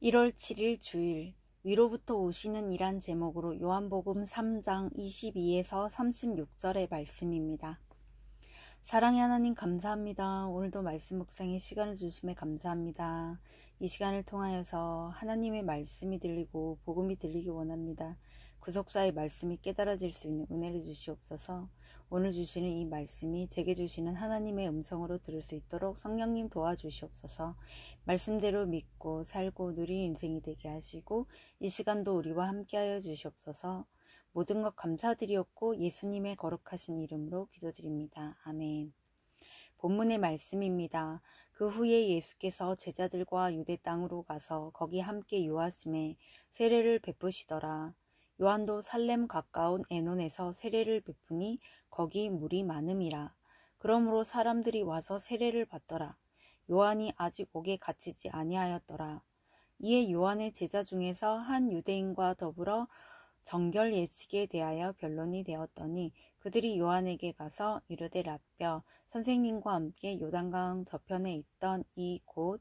1월 7일 주일 위로부터 오시는 이란 제목으로 요한복음 3장 22에서 36절의 말씀입니다. 사랑의 하나님 감사합니다. 오늘도 말씀 묵상의 시간을 주심에 감사합니다. 이 시간을 통하여서 하나님의 말씀이 들리고 복음이 들리기 원합니다. 구속사의 말씀이 깨달아질 수 있는 은혜를 주시옵소서. 오늘 주시는 이 말씀이 제게 주시는 하나님의 음성으로 들을 수 있도록 성령님 도와주시옵소서. 말씀대로 믿고 살고 누리는 인생이 되게 하시고 이 시간도 우리와 함께하여 주시옵소서. 모든 것 감사드리옵고 예수님의 거룩하신 이름으로 기도드립니다. 아멘. 본문의 말씀입니다. 그 후에 예수께서 제자들과 유대 땅으로 가서 거기 함께 유하심에 세례를 베푸시더라. 요한도 살렘 가까운 에논에서 세례를 베푸니 거기 물이 많음이라. 그러므로 사람들이 와서 세례를 받더라. 요한이 아직 옥에 갇히지 아니하였더라. 이에 요한의 제자 중에서 한 유대인과 더불어 정결 예식에 대하여 변론이 되었더니 그들이 요한에게 가서 이르되 라뼈 선생님과 함께 요단강 저편에 있던 이곳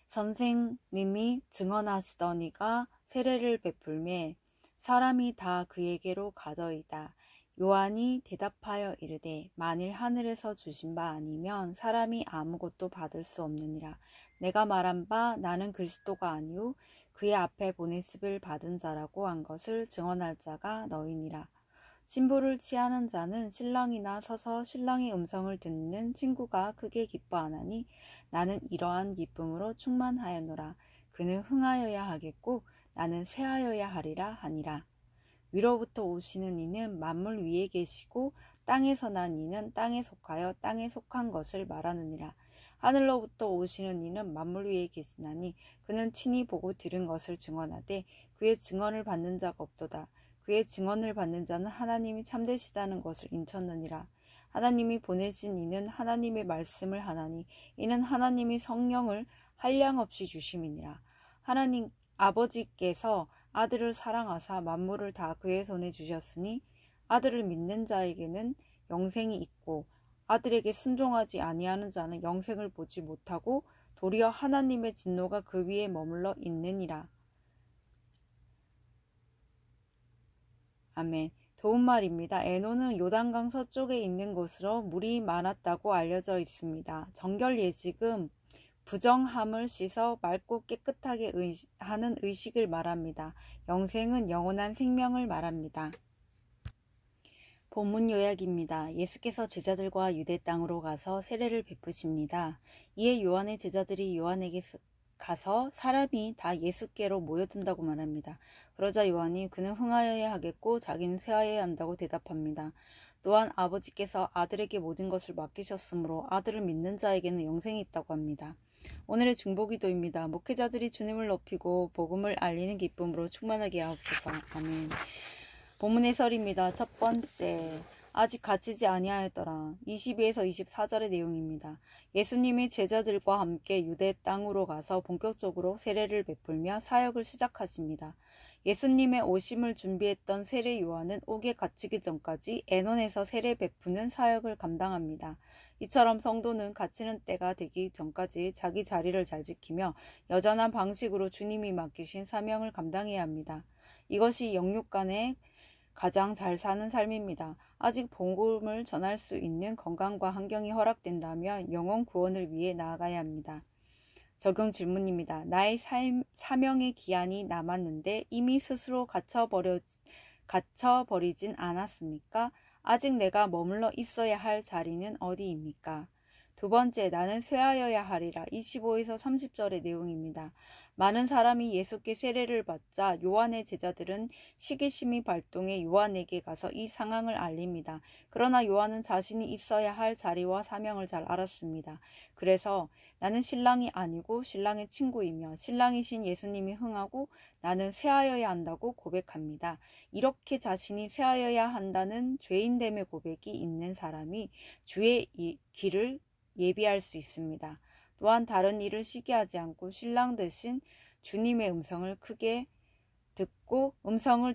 선생님이 증언하시더니가 세례를 베풀매 사람이 다 그에게로 가더이다. 요한이 대답하여 이르되 만일 하늘에서 주신 바 아니면 사람이 아무것도 받을 수 없느니라. 내가 말한 바 나는 그리스도가 아니오 그의 앞에 보내심을 받은 자라고 한 것을 증언할 자가 너희니라. 신부를 취하는 자는 신랑이나 서서 신랑의 음성을 듣는 친구가 크게 기뻐하나니 나는 이러한 기쁨으로 충만하였노라. 그는 흥하여야 하겠고 나는 쇠하여야 하리라 하니라. 위로부터 오시는 이는 만물 위에 계시고 땅에서 난 이는 땅에 속하여 땅에 속한 것을 말하느니라. 하늘로부터 오시는 이는 만물 위에 계시나니 그는 친히 보고 들은 것을 증언하되 그의 증언을 받는 자가 없도다. 그의 증언을 받는 자는 하나님이 참되시다는 것을 인쳤느니라. 하나님이 보내신 이는 하나님의 말씀을 하나니 이는 하나님이 성령을 한량없이 주심이니라. 하나님 아버지께서 아들을 사랑하사 만물을 다 그의 손에 주셨으니 아들을 믿는 자에게는 영생이 있고 아들에게 순종하지 아니하는 자는 영생을 보지 못하고 도리어 하나님의 진노가 그 위에 머물러 있느니라. 아멘. 도움말입니다. 에논은 요단강 서쪽에 있는 곳으로 물이 많았다고 알려져 있습니다. 정결 예식은 부정함을 씻어 맑고 깨끗하게 하는 의식을 말합니다. 영생은 영원한 생명을 말합니다. 본문 요약입니다. 예수께서 제자들과 유대 땅으로 가서 세례를 베푸십니다. 이에 요한의 제자들이 요한에게 가서 사람이 다 예수께로 모여든다고 말합니다. 그러자 요한이 그는 흥하여야 하겠고 자기는 쇠하여야 한다고 대답합니다. 또한 아버지께서 아들에게 모든 것을 맡기셨으므로 아들을 믿는 자에게는 영생이 있다고 합니다. 오늘의 중보기도입니다. 목회자들이 주님을 높이고 복음을 알리는 기쁨으로 충만하게 하옵소서. 아멘. 본문 해설입니다. 첫 번째, 아직 갇히지 아니하였더라. 22에서 24절의 내용입니다. 예수님이 제자들과 함께 유대 땅으로 가서 본격적으로 세례를 베풀며 사역을 시작하십니다. 예수님의 오심을 준비했던 세례 요한은 옥에 갇히기 전까지 에논에서 세례 베푸는 사역을 감당합니다. 이처럼 성도는 갇히는 때가 되기 전까지 자기 자리를 잘 지키며 여전한 방식으로 주님이 맡기신 사명을 감당해야 합니다. 이것이 영육 간의 가장 잘 사는 삶입니다. 아직 복음을 전할 수 있는 건강과 환경이 허락된다면 영혼 구원을 위해 나아가야 합니다. 적용 질문입니다. 나의 사명의 기한이 남았는데 이미 스스로 갇혀버리진 않았습니까? 아직 내가 머물러 있어야 할 자리는 어디입니까? 두 번째, 나는 쇠하여야 하리라. 25에서 30절의 내용입니다. 많은 사람이 예수께 세례를 받자 요한의 제자들은 시기심이 발동해 요한에게 가서 이 상황을 알립니다. 그러나 요한은 자신이 있어야 할 자리와 사명을 잘 알았습니다. 그래서 나는 신랑이 아니고 신랑의 친구이며 신랑이신 예수님이 흥하고 나는 쇠하여야 한다고 고백합니다. 이렇게 자신이 쇠하여야 한다는 죄인됨의 고백이 있는 사람이 주의 길을 예비할 수 있습니다. 또한 다른 일을 시기하지 않고 신랑 대신 주님의 음성을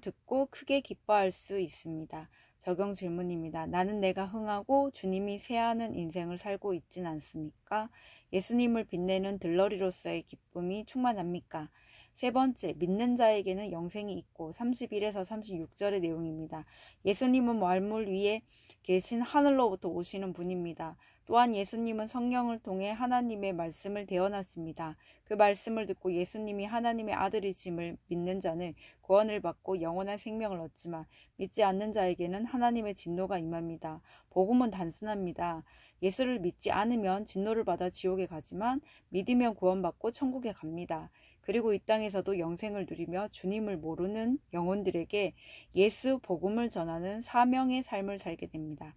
듣고 크게 기뻐할 수 있습니다. 적용 질문입니다. 나는 내가 흥하고 주님이 쇠하는 인생을 살고 있진 않습니까? 예수님을 빛내는 들러리로서의 기쁨이 충만합니까? 세 번째, 믿는 자에게는 영생이 있고 31에서 36절의 내용입니다. 예수님은 말물 위에 계신 하늘로부터 오시는 분입니다. 또한 예수님은 성령을 통해 하나님의 말씀을 대언하십니다. 그 말씀을 듣고 예수님이 하나님의 아들이심을 믿는 자는 구원을 받고 영원한 생명을 얻지만 믿지 않는 자에게는 하나님의 진노가 임합니다. 복음은 단순합니다. 예수를 믿지 않으면 진노를 받아 지옥에 가지만 믿으면 구원받고 천국에 갑니다. 그리고 이 땅에서도 영생을 누리며 주님을 모르는 영혼들에게 예수 복음을 전하는 사명의 삶을 살게 됩니다.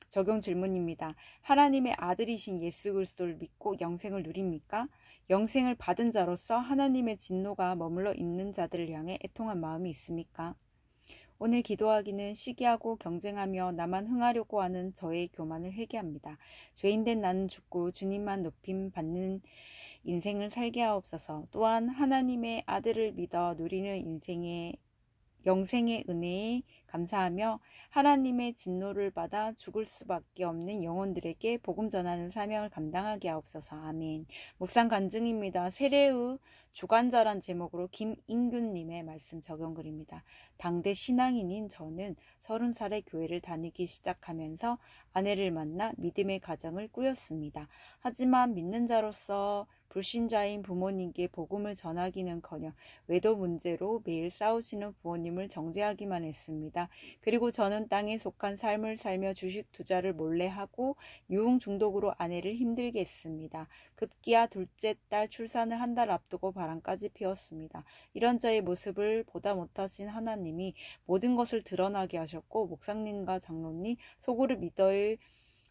적용 질문입니다. 하나님의 아들이신 예수 그리스도를 믿고 영생을 누립니까? 영생을 받은 자로서 하나님의 진노가 머물러 있는 자들을 향해 애통한 마음이 있습니까? 오늘 기도하기는 시기하고 경쟁하며 나만 흥하려고 하는 저의 교만을 회개합니다. 죄인된 나는 죽고 주님만 높임 받는 인생을 살게 하옵소서. 또한 하나님의 아들을 믿어 누리는 영생의 은혜에 감사하며 하나님의 진노를 받아 죽을 수밖에 없는 영혼들에게 복음 전하는 사명을 감당하게 하옵소서. 아멘. 묵상 간증입니다. 세례의 주관자란 제목으로 김인균님의 말씀 적용글입니다. 당대 신앙인인 저는 30살에 교회를 다니기 시작하면서 아내를 만나 믿음의 가정을 꾸렸습니다. 하지만 믿는 자로서 불신자인 부모님께 복음을 전하기는커녕 외도 문제로 매일 싸우시는 부모님을 정죄하기만 했습니다. 그리고 저는 땅에 속한 삶을 살며 주식 투자를 몰래 하고 유흥 중독으로 아내를 힘들게 했습니다. 급기야 둘째 딸 출산을 한 달 앞두고 바람까지 피웠습니다. 이런 저의 모습을 보다 못하신 하나님이 모든 것을 드러나게 하셨고 목사님과 장로님 소그룹 리더의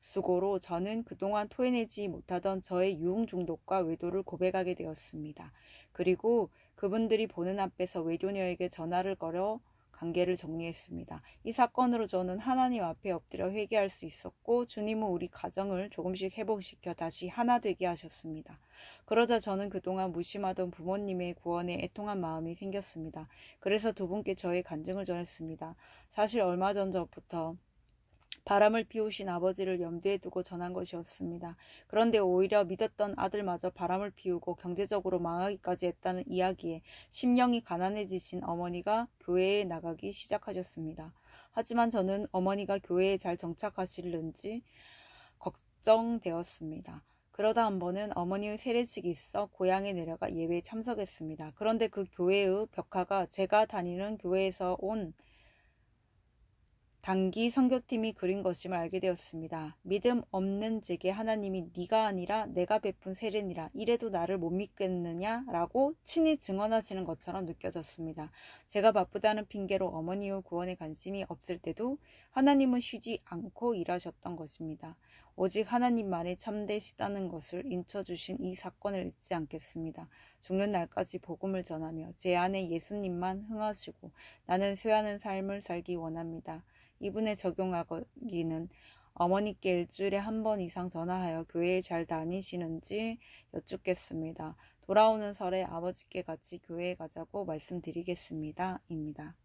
수고로 저는 그동안 토해내지 못하던 저의 유흥 중독과 외도를 고백하게 되었습니다. 그리고 그분들이 보는 앞에서 외도녀에게 전화를 걸어 관계를 정리했습니다. 이 사건으로 저는 하나님 앞에 엎드려 회개할 수 있었고 주님은 우리 가정을 조금씩 회복시켜 다시 하나 되게 하셨습니다. 그러자 저는 그동안 무심하던 부모님의 구원에 애통한 마음이 생겼습니다. 그래서 두 분께 저의 간증을 전했습니다. 사실 얼마 전부터 바람을 피우신 아버지를 염두에 두고 전한 것이었습니다. 그런데 오히려 믿었던 아들마저 바람을 피우고 경제적으로 망하기까지 했다는 이야기에 심령이 가난해지신 어머니가 교회에 나가기 시작하셨습니다. 하지만 저는 어머니가 교회에 잘 정착하실는지 걱정되었습니다. 그러다 한 번은 어머니의 세례식이 있어 고향에 내려가 예배에 참석했습니다. 그런데 그 교회의 벽화가 제가 다니는 교회에서 온 단기 선교팀이 그린 것임을 알게 되었습니다. 믿음 없는 제게 하나님이 네가 아니라 내가 베푼 세례니라 이래도 나를 못 믿겠느냐라고 친히 증언하시는 것처럼 느껴졌습니다. 제가 바쁘다는 핑계로 어머니의 구원에 관심이 없을 때도 하나님은 쉬지 않고 일하셨던 것입니다. 오직 하나님만이 참되시다는 것을 인쳐주신 이 사건을 잊지 않겠습니다. 죽는 날까지 복음을 전하며 제 안에 예수님만 흥하시고 나는 쇠하는 삶을 살기 원합니다. 이분에 적용하기는 어머니께 일주일에 한 번 이상 전화하여 교회에 잘 다니시는지 여쭙겠습니다. 돌아오는 설에 아버지께 같이 교회에 가자고 말씀드리겠습니다. 입니다.